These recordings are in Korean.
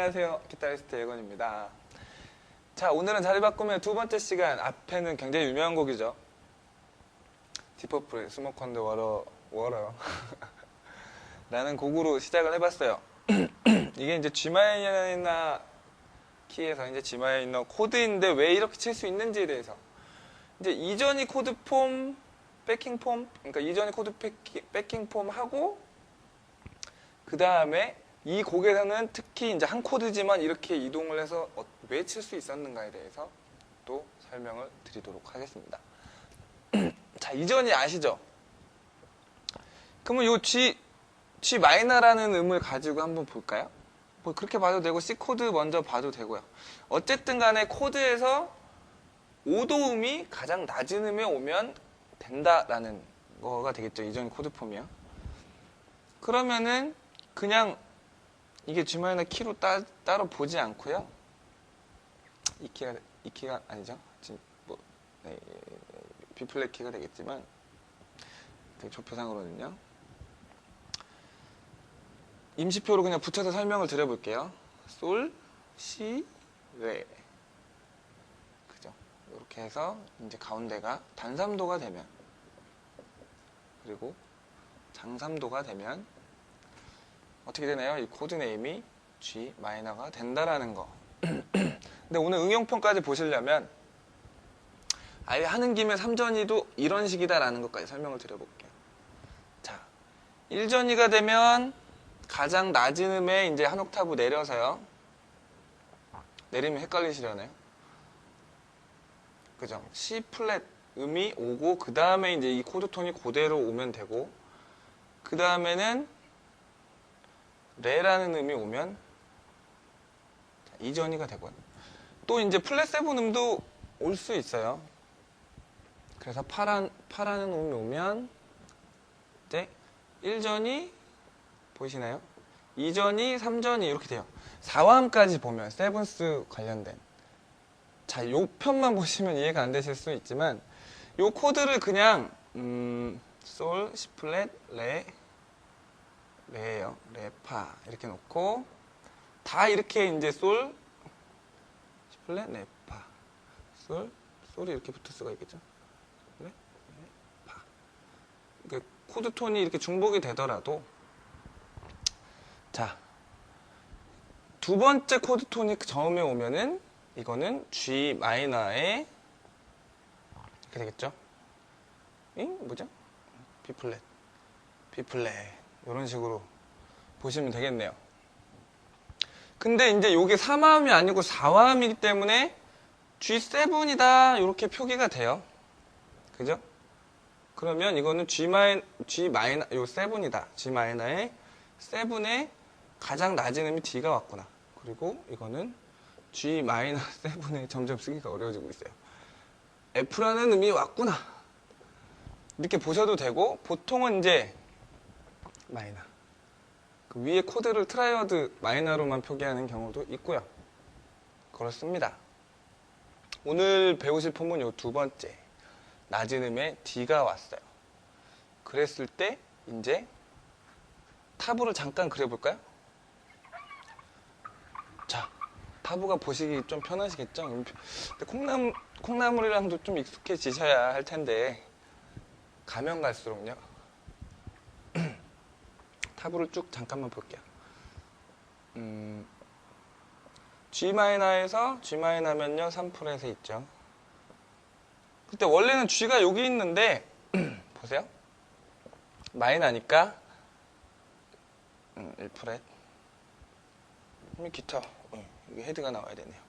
안녕하세요, 기타리스트 예건입니다. 자, 오늘은 자리 바꾸면 두 번째 시간. 앞에는 굉장히 유명한 곡이죠. 디퍼플의 스모크 언더 워러 라는 곡으로 시작을 해봤어요. 이게 이제 G 마이너 키에서 이제 G 마이너 코드인데 왜 이렇게 칠 수 있는지에 대해서, 이제 이전이 코드 폼, 백킹 폼, 그러니까 이전이 코드 백킹 폼 하고, 그 다음에 이 곡에서는 특히 이제 한 코드지만 이렇게 이동을 해서 왜 칠 수 있었는가에 대해서 또 설명을 드리도록 하겠습니다. 자, 이전이 아시죠? 그러면 요 G 마이너라는 음을 가지고 한번 볼까요? 뭐 그렇게 봐도 되고 C 코드 먼저 봐도 되고요. 어쨌든 간에 코드에서 5도 음이 가장 낮은 음에 오면 된다라는 거가 되겠죠. 이전 코드 폼이요. 그러면은 그냥 이게 G 마이너 키로 따로 보지 않고요. 이 키가 아니죠. 지금 뭐 네, B 플랫 키가 되겠지만 조표상으로는요. 임시표로 그냥 붙여서 설명을 드려볼게요. 솔, 시, 레. 그죠? 이렇게 해서 이제 가운데가 단삼도가 되면, 그리고 장삼도가 되면 어떻게 되나요? 이 코드 네임이 G 마이너가 된다라는 거. 근데 오늘 응용편까지 보시려면 아예 하는 김에 3전이도 이런 식이다라는 것까지 설명을 드려볼게요. 자, 1전이가 되면 가장 낮은 음에 이제 한 옥타브 내려서요. 내리면 헷갈리시려나요? 그죠? C 플랫 음이 오고, 그 다음에 이제 이 코드 톤이 그대로 오면 되고, 그 다음에는 레라는 음이 오면 2전이가 되고요. 또 이제 플랫 세븐 음도 올 수 있어요. 그래서 파라는 음이 오면 이제 1전이 보이시나요? 2전이, 3전이 이렇게 돼요. 4화음까지 보면 세븐스 관련된. 자, 요 편만 보시면 이해가 안 되실 수 있지만 요 코드를 그냥 솔, C 플랫, 레예요. 레, 파 이렇게 놓고 다 이렇게 이제 솔, C 플랫, 레, 파, 솔이 이렇게 붙을 수가 있겠죠. 레, 파. 그 코드 톤이 이렇게 중복이 되더라도, 자, 두 번째 코드 톤이 처음에 오면은 이거는 G 마이너의 이렇게 되겠죠. 뭐죠? B 플랫, B 플랫. 이런 식으로 보시면 되겠네요. 근데 이제 이게 3화음이 아니고 4화음이기 때문에 G7이다 이렇게 표기가 돼요. 그죠? 그러면 이거는 G 마이너 요 7이다. G 마이너의 7에 가장 낮은 음이 D가 왔구나. 그리고 이거는 G 마이너 7에 점점 쓰기가 어려워지고 있어요. F라는 음이 왔구나. 이렇게 보셔도 되고, 보통은 이제 마이너, 그 위에 코드를 트라이어드 마이너로만 표기하는 경우도 있고요. 그렇습니다. 오늘 배우실 폼은 요 두 번째, 낮은 음에 D가 왔어요. 그랬을 때 이제 타브를 잠깐 그려볼까요? 자, 타브가 보시기 좀 편하시겠죠? 근데 콩나물이랑도 좀 익숙해지셔야 할 텐데, 가면 갈수록요. 타브를 쭉 잠깐만 볼게요. G 마이너에서 G 마이너면요 3프렛에 있죠. 그때 원래는 G가 여기 있는데 보세요. 마이너니까 1프렛. 기타 여기 헤드가 나와야 되네요.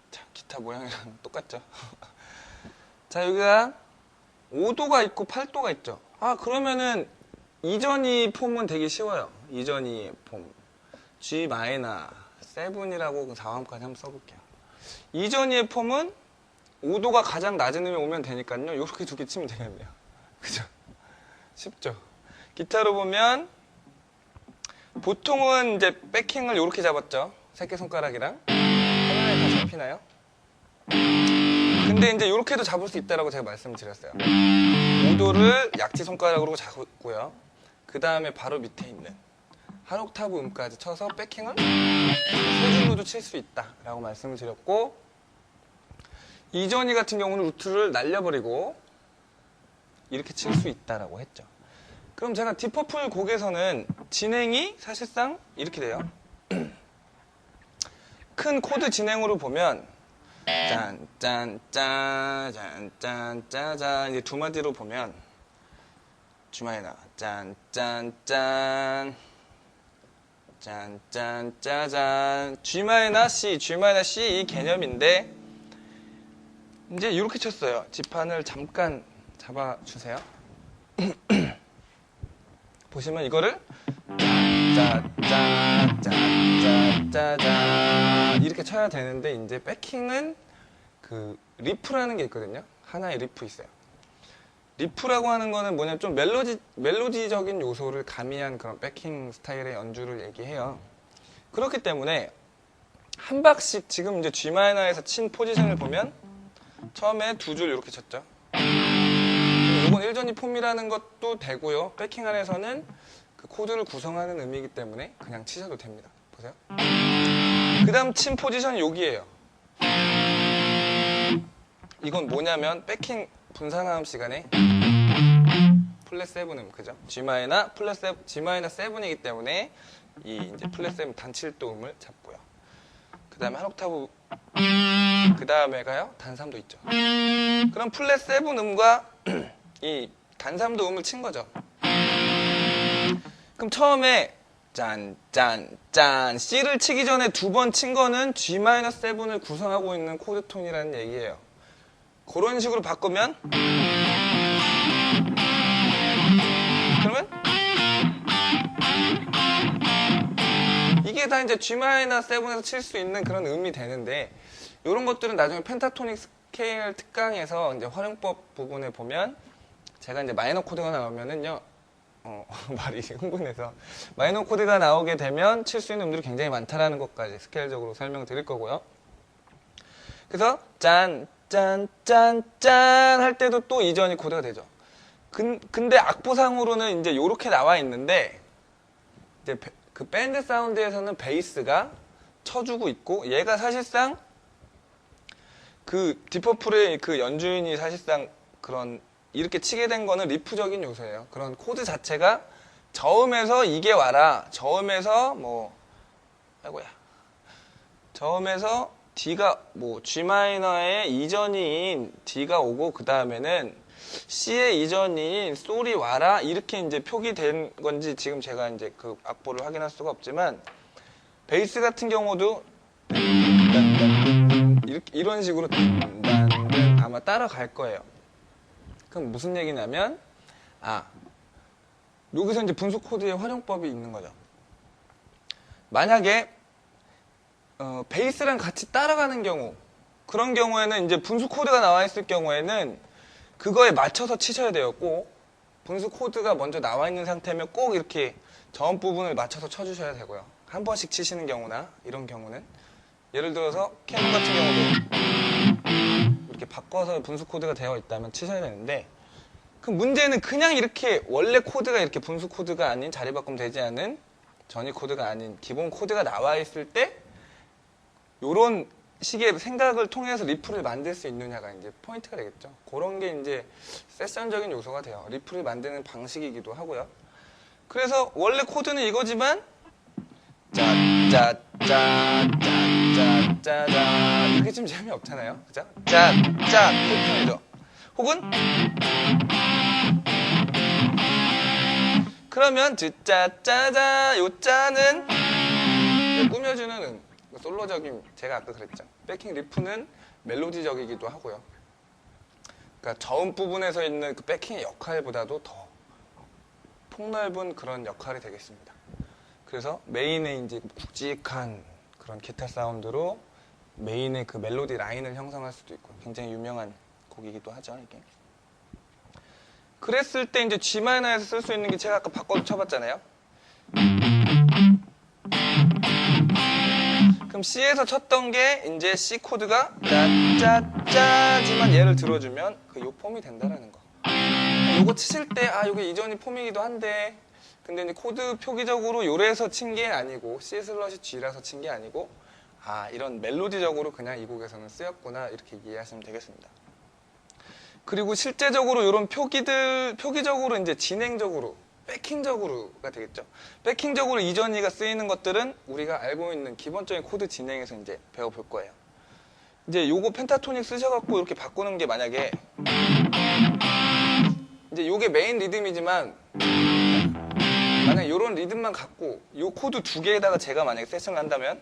자, 기타 모양이랑 똑같죠. 자, 여기가 5도가 있고 8도가 있죠. 아, 그러면은 이전이 폼은 되게 쉬워요. 이전이 폼 G 마이너 7이라고 4화음까지 한번 써볼게요. 이전이의 폼은 5도가 가장 낮은 음에 오면 되니까요. 이렇게 두 개 치면 되겠네요. 그죠? 쉽죠? 기타로 보면 보통은 이제 백킹을 이렇게 잡았죠. 새끼손가락이랑. 화면에 다 잡히나요? 근데 이제 이렇게도 잡을 수 있다라고 제가 말씀드렸어요. 5도를 약지 손가락으로 잡고요. 그 다음에 바로 밑에 있는 한 옥타브 음까지 쳐서 백킹을 세중으로도 칠 수 있다라고 말씀을 드렸고, 이전이 같은 경우는 루트를 날려버리고 이렇게 칠 수 있다라고 했죠. 그럼 제가 딥퍼플 곡에서는 진행이 사실상 이렇게 돼요. 큰 코드 진행으로 보면 짠짠짠짠짠짠 이제 두 마디로 보면 G 마이너 짠짠짠 짠짠짜잔 G 마이너 C G 마이너 C 이 개념인데, 이제 이렇게 쳤어요. 지판을 잠깐 잡아주세요. 보시면 이거를 짜짜짜짜짜짠 이렇게 쳐야 되는데, 이제 백킹은 그 리프라는 게 있거든요. 하나의 리프 있어요. 리프라고 하는 거는 뭐냐면 좀 멜로디적인 요소를 가미한 그런 백킹 스타일의 연주를 얘기해요. 그렇기 때문에 한 박씩 지금 이제 G 마이너에서 친 포지션을 보면 처음에 두 줄 이렇게 쳤죠. 이건 1전이 폼이라는 것도 되고요. 백킹 안에서는 그 코드를 구성하는 의미이기 때문에 그냥 치셔도 됩니다. 보세요. 그 다음 친 포지션이 여기예요. 이건 뭐냐면 백킹 분산화음 시간에 플랫 세븐음, 그죠? G 마이너 플랫 세븐, G 마이너 세븐이기 때문에 이 이제 플랫 세븐 단 7도 음을 잡고요. 그 다음에 한 옥타브, 그 다음에가요 단 3도 있죠. 그럼 플랫 세븐 음과 이 단 3도 음을 친 거죠. 그럼 처음에 짠짠짠 C를 치기 전에 두 번 친 거는 G 마이너 세븐을 구성하고 있는 코드 톤이라는 얘기예요. 그런 식으로 바꾸면 그러면 이게 다 이제 G 마이너 세븐에서 칠 수 있는 그런 음이 되는데, 이런 것들은 나중에 펜타토닉 스케일 특강에서 이제 활용법 부분에 보면 제가 이제 마이너 코드가 나오면은요, 말이 흥분해서 마이너 코드가 나오게 되면 칠 수 있는 음들이 굉장히 많다라는 것까지 스케일적으로 설명드릴 거고요. 그래서 짠 할 때도 또 이전이 코드가 되죠. 근데 악보상으로는 이제 요렇게 나와 있는데, 이제 그 밴드 사운드에서는 베이스가 쳐주고 있고, 얘가 사실상 그 딥퍼플의 그 연주인이 사실상 그런 이렇게 치게 된 거는 리프적인 요소예요. 그런 코드 자체가 저음에서 이게 와라, 저음에서 뭐 아이고야, 저음에서 D가 뭐 G 마이너의 이전인 D가 오고, 그 다음에는 C의 이전인 솔이 와라, 이렇게 이제 표기된 건지 지금 제가 이제 그 악보를 확인할 수가 없지만, 베이스 같은 경우도 이런 식으로 아마 따라갈 거예요. 그럼 무슨 얘기냐면, 여기서 이제 분수 코드의 활용법이 있는 거죠. 만약에 베이스랑 같이 따라가는 경우, 그런 경우에는 이제 분수 코드가 나와 있을 경우에는 그거에 맞춰서 치셔야 돼요. 꼭 분수 코드가 먼저 나와 있는 상태면 꼭 이렇게 저음 부분을 맞춰서 쳐주셔야 되고요. 한 번씩 치시는 경우나 이런 경우는, 예를 들어서 캠 같은 경우도 이렇게 바꿔서 분수 코드가 되어 있다면 치셔야 되는데, 그 문제는 그냥 이렇게 원래 코드가 이렇게 분수 코드가 아닌, 자리 바꾸면 되지 않은 전위 코드가 아닌 기본 코드가 나와 있을 때 요런 식의 생각을 통해서 리프를 만들 수 있느냐가 이제 포인트가 되겠죠. 그런 게 이제 세션적인 요소가 돼요. 리프를 만드는 방식이기도 하고요. 그래서 원래 코드는 이거지만 짜짜짜짜짜짜 이렇게 좀 재미없잖아요. 그죠? 짜짜 코드죠. 혹은 그러면 짜짜짜, 요 짜는 꾸며주는 음, 솔로적인, 제가 아까 그랬죠. 백킹 리프는 멜로디적이기도 하고요. 그러니까 저음 부분에서 있는 그 백킹의 역할보다도 더 폭넓은 그런 역할이 되겠습니다. 그래서 메인의 이제 굵직한 그런 기타 사운드로 메인의 그 멜로디 라인을 형성할 수도 있고, 굉장히 유명한 곡이기도 하죠, 이게. 그랬을 때 이제 G 마이너에서 쓸 수 있는 게, 제가 아까 바꿔서 쳐봤잖아요. 그럼 C에서 쳤던 게 이제 C 코드가 짜짜짜지만 얘를 들어주면 그 요 폼이 된다라는 거. 요거 치실 때 요게 이전이 폼이기도 한데 근데 이제 코드 표기적으로 요래서 친 게 아니고 C 슬러시 G라서 친 게 아니고 이런 멜로디적으로 그냥 이 곡에서는 쓰였구나 이렇게 이해하시면 되겠습니다. 그리고 실제적으로 이런 표기적으로 이제 진행적으로 백킹적으로가 되겠죠. 백킹적으로 이전이가 쓰이는 것들은 우리가 알고 있는 기본적인 코드 진행에서 이제 배워볼 거예요. 이제 요거 펜타토닉 쓰셔갖고 이렇게 바꾸는 게 만약에 이제 요게 메인 리듬이지만 만약에 요런 리듬만 갖고 요 코드 두 개에다가 제가 만약에 세션을 한다면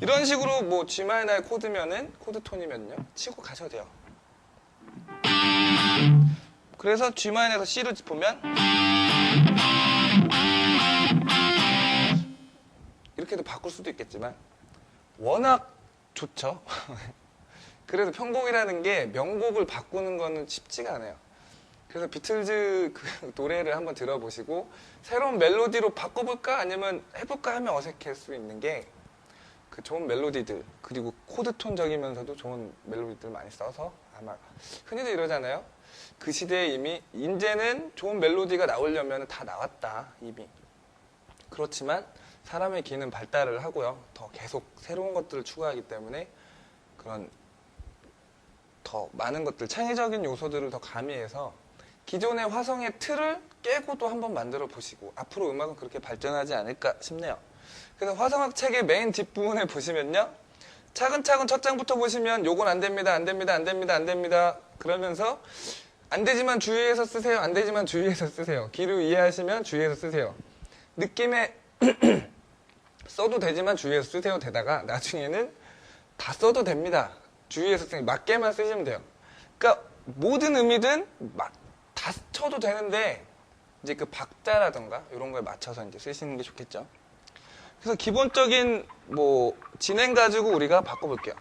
이런 식으로 뭐 G 마이너의 코드면은 코드 톤이면요 치고 가셔도 돼요. 그래서 G 마이너에서 C로 보면 이렇게도 바꿀 수도 있겠지만 워낙 좋죠. 그래도 편곡이라는 게 명곡을 바꾸는 거는 쉽지가 않아요. 그래서 비틀즈 그 노래를 한번 들어보시고 새로운 멜로디로 바꿔볼까 아니면 해볼까 하면 어색할 수 있는 게 그 좋은 멜로디들 그리고 코드톤적이면서도 좋은 멜로디들 많이 써서 아마 흔히들 이러잖아요. 그 시대에 이미 이제는 좋은 멜로디가 나오려면 다 나왔다 이미. 그렇지만 사람의 귀는 발달을 하고요. 더 계속 새로운 것들을 추구하기 때문에 그런 더 많은 것들 창의적인 요소들을 더 가미해서 기존의 화성의 틀을 깨고 또 한번 만들어 보시고 앞으로 음악은 그렇게 발전하지 않을까 싶네요. 그래서 화성학 책의 메인 뒷부분에 보시면요 차근차근 첫 장부터 보시면 요건 안 됩니다 안 됩니다 안 됩니다 안 됩니다 그러면서 안 되지만 주의해서 쓰세요 안 되지만 주의해서 쓰세요 귀로 이해하시면 주의해서 쓰세요 느낌에 써도 되지만 주의해서 쓰세요 되다가 나중에는 다 써도 됩니다 주의해서 쓰세요 맞게만 쓰시면 돼요. 그러니까 모든 의미든 다 쳐도 되는데 이제 그 박자라던가 이런 거에 맞춰서 이제 쓰시는 게 좋겠죠. 그래서 기본적인 뭐 진행 가지고 우리가 바꿔볼게요.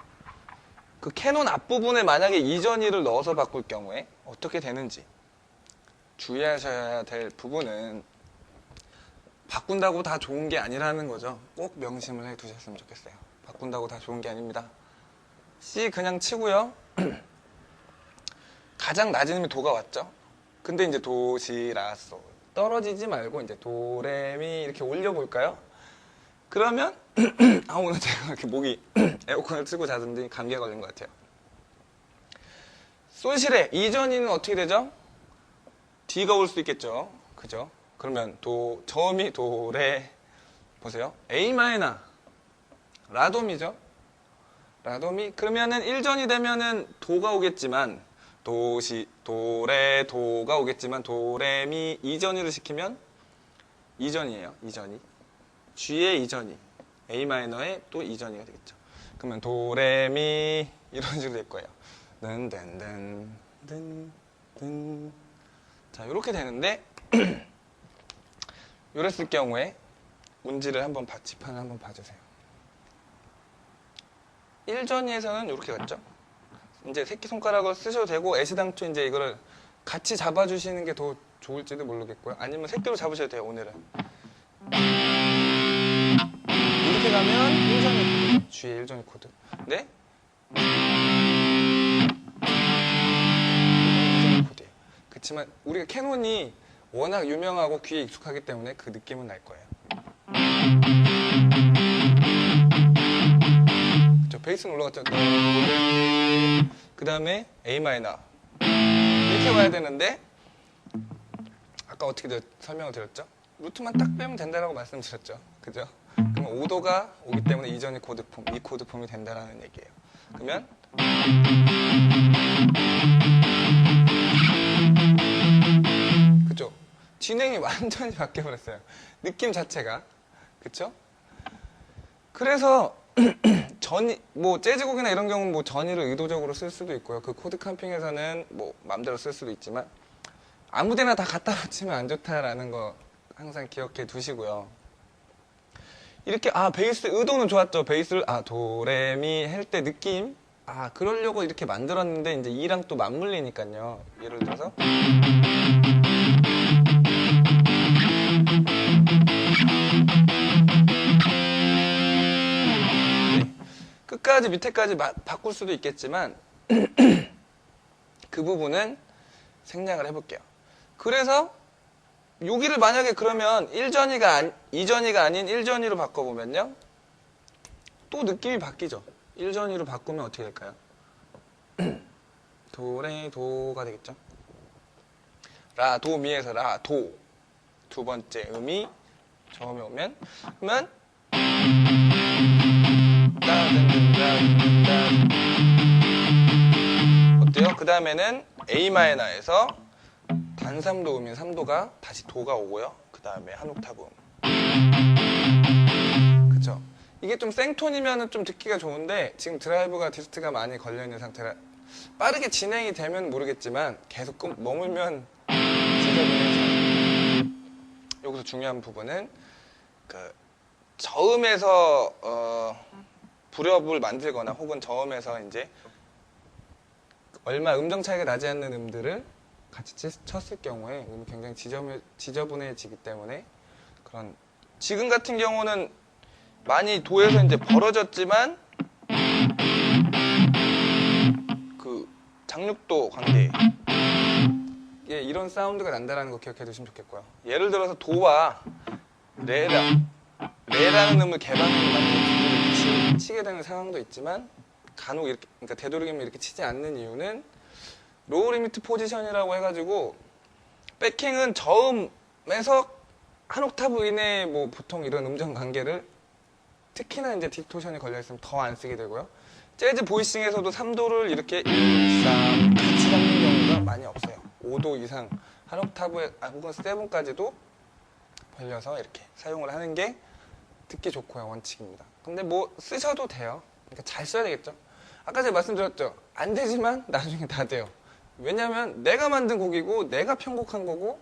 그 캐논 앞부분에 만약에 이전이를 넣어서 바꿀 경우에 어떻게 되는지 주의하셔야 될 부분은 바꾼다고 다 좋은 게 아니라는 거죠. 꼭 명심을 해 두셨으면 좋겠어요. 바꾼다고 다 좋은 게 아닙니다. C 그냥 치고요. 가장 낮은 음이 도가 왔죠. 근데 이제 도, 시, 라, 솔 떨어지지 말고 이제 도, 레, 미 이렇게 올려볼까요? 그러면 오늘 제가 이렇게 목이 에어컨을 틀고 자던데 감기가 걸린 것 같아요. 솔시레 이전이는 어떻게 되죠? D가 올 수 있겠죠. 그죠? 그러면 도, 저음이 도, 레 보세요. A 마이너 라도미죠. 라도미 그러면은 1전이 되면은 도가 오겠지만 도, 시, 도, 레, 도가 오겠지만 도, 레, 미 2전이를 시키면 2전이에요. 2전이 G의 2전이 A 마이너의 또 2전이가 되겠죠. 그러면 도, 레, 미 이런 식으로 될 거예요. 든. 자, 이렇게 되는데 이랬을 경우에 운지를 한번 지판을 한번 봐주세요. 1전이에서는 이렇게 갔죠. 이제 새끼손가락을 쓰셔도 되고 애시당초 이제 이거를 같이 잡아주시는 게 더 좋을지도 모르겠고요. 아니면 새끼로 잡으셔도 돼요. 오늘은 이렇게 가면 1전이 코드, G의 1전이 코드. 네? 1전이 코드예요. 그렇지만 우리가 캐논이 워낙 유명하고 귀에 익숙하기 때문에 그 느낌은 날 거예요. 그쵸? 베이스는 올라갔죠. 그 다음에 A 마이너 이렇게 와야 되는데 아까 어떻게 설명을 드렸죠? 루트만 딱 빼면 된다라고 말씀드렸죠. 그죠? 그러면 5도가 오기 때문에 이전이 코드폼, 이 코드폼이 된다라는 얘기예요. 그러면 그죠? 진행이 완전히 바뀌어버렸어요. 느낌 자체가. 그쵸? 그래서 뭐 재즈곡이나 이런 경우는 뭐 전이를 의도적으로 쓸 수도 있고요. 그 코드 캄핑에서는 뭐 마음대로 쓸 수도 있지만 아무데나 다 갖다 붙이면 안 좋다라는 거 항상 기억해 두시고요. 이렇게 베이스 의도는 좋았죠. 베이스를 도레미 할 때 느낌 그러려고 이렇게 만들었는데 이제 이랑 또 맞물리니까요. 예를 들어서 끝까지 밑에까지 바꿀 수도 있겠지만 그 부분은 생략을 해볼게요. 그래서 여기를 만약에 그러면 2전이가 아닌 1전이로 바꿔보면요. 또 느낌이 바뀌죠. 1전이로 바꾸면 어떻게 될까요? 도레 도가 되겠죠. 라 도 미에서 라 도 두 번째 음이 저음에 오면 그러면 어때요? 그 다음에는 A 마이너에서 단 3도 음인 3도가 다시 도가 오고요. 그 다음에 한 옥타브 그쵸? 이게 좀 생톤이면 좀 듣기가 좋은데 지금 드라이브가 디스트가 많이 걸려있는 상태라 빠르게 진행이 되면 모르겠지만 계속 머물면 지저분해서 여기서 중요한 부분은 그 저음에서 불협을 만들거나 혹은 저음에서 이제 얼마 음정 차이가 나지 않는 음들을 같이 쳤을 경우에 음이 굉장히 지저분해지기 때문에 그런 지금 같은 경우는 많이 도에서 이제 벌어졌지만 그 장육도 관계 예, 이런 사운드가 난다는 거 기억해 두시면 좋겠고요. 예를 들어서 도와 레라는 음을 개방으로 만들고 치게 되는 상황도 있지만 간혹 이렇게 그러니까 되도록이면 이렇게 치지 않는 이유는 로우 리미트 포지션이라고 해가지고 백킹은 저음에서 한 옥타브 이내에 뭐 보통 이런 음정 관계를 특히나 이제 디스토션이 걸려있으면 더 안 쓰게 되고요. 재즈 보이싱에서도 3도를 이렇게 1, 2, 3 같이 잡는 경우가 많이 없어요. 5도 이상 한 옥타브에 혹은 7까지도 벌려서 이렇게 사용을 하는 게 듣기 좋고요. 원칙입니다. 근데 뭐 쓰셔도 돼요. 그러니까 잘 써야 되겠죠. 아까 제가 말씀드렸죠. 안 되지만 나중에 다 돼요. 왜냐면 내가 만든 곡이고 내가 편곡한 거고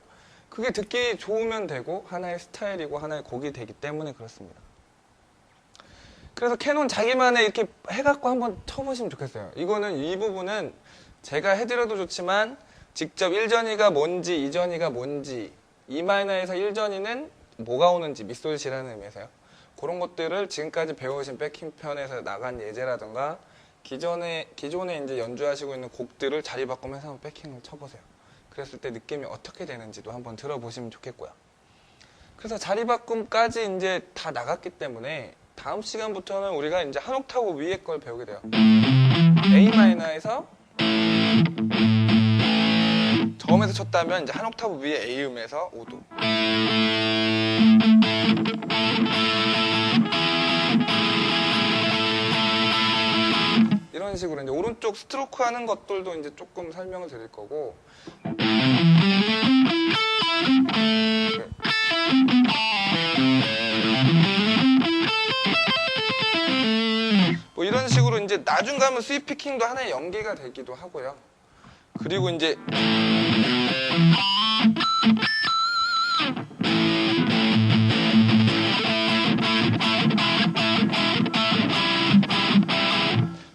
그게 듣기 좋으면 되고 하나의 스타일이고 하나의 곡이 되기 때문에 그렇습니다. 그래서 캐논 자기만의 이렇게 해갖고 한번 쳐보시면 좋겠어요. 이거는 이 부분은 제가 해드려도 좋지만 직접 1전이가 뭔지 2전이가 뭔지 E 마이너에서 1전이는 뭐가 오는지 밑솔시라는 의미에서요. 그런 것들을 지금까지 배우신 백킹 편에서 나간 예제라든가 기존에 이제 연주하시고 있는 곡들을 자리 바꾸면서 한번 백킹을 쳐보세요. 그랬을 때 느낌이 어떻게 되는지도 한번 들어보시면 좋겠고요. 그래서 자리 바꿈까지 이제 다 나갔기 때문에 다음 시간부터는 우리가 이제 한 옥타브 위에 걸 배우게 돼요. A 마이너에서 저음에서 쳤다면 이제 한 옥타브 위에 A 음에서 5도. 이런 식으로 이제 오른쪽 스트로크 하는 것들도 이제 조금 설명을 드릴 거고. 뭐 이런 식으로 이제 나중 가면 스윗 피킹도 하나의 연계가 되기도 하고요. 그리고 이제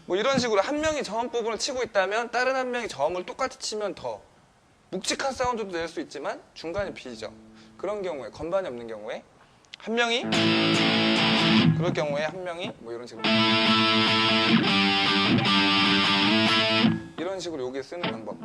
뭐 이런 식으로 한 명이 저음 부분을 치고 있다면 다른 한 명이 저음을 똑같이 치면 더 묵직한 사운드도 낼 수 있지만 중간에 비죠. 그런 경우에 건반이 없는 경우에 한 명이 그럴 경우에 한 명이 뭐 이런 식으로 이런 식으로 여기에 쓰는 방법.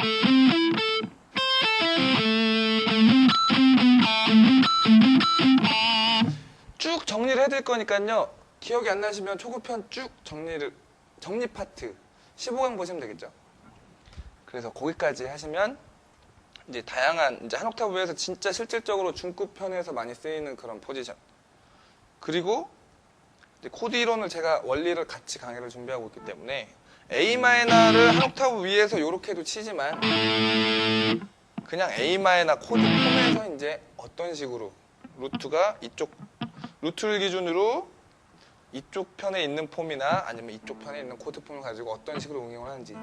쭉 정리를 해드릴 거니까요. 기억이 안 나시면 초급편 쭉 정리 파트 15강 보시면 되겠죠. 그래서 거기까지 하시면 이제 다양한 이제 한 옥타브 위에서 진짜 실질적으로 중급 편에서 많이 쓰이는 그런 포지션. 그리고 이제 코드 이론을 제가 원리를 같이 강의를 준비하고 있기 때문에 A 마이너를 한 옥타브 위에서 이렇게도 치지만 그냥 A 마이너 코드 폼에서 이제 어떤 식으로 루트가 루트를 기준으로 이쪽 편에 있는 폼이나 아니면 이쪽 편에 있는 코드 폼을 가지고 어떤 식으로 응용을 하는지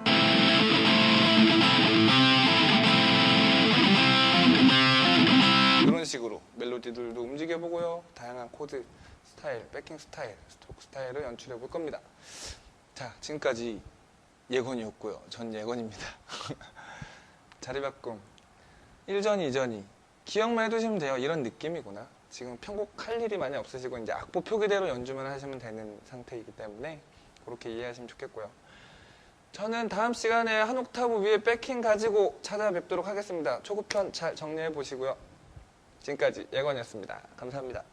이런 식으로 멜로디들도 움직여보고요. 다양한 코드 스타일, 백킹 스타일, 스트로크 스타일을 연출해 볼 겁니다. 자, 지금까지 예건이었고요. 전 예건입니다. 자리바꿈 1전이 2전이 기억만 해두시면 돼요. 이런 느낌이구나. 지금 편곡할 일이 많이 없으시고 이제 악보 표기대로 연주만 하시면 되는 상태이기 때문에 그렇게 이해하시면 좋겠고요. 저는 다음 시간에 한 옥타브 위에 백킹 가지고 찾아뵙도록 하겠습니다. 초급편 잘 정리해 보시고요. 지금까지 예건이었습니다. 감사합니다.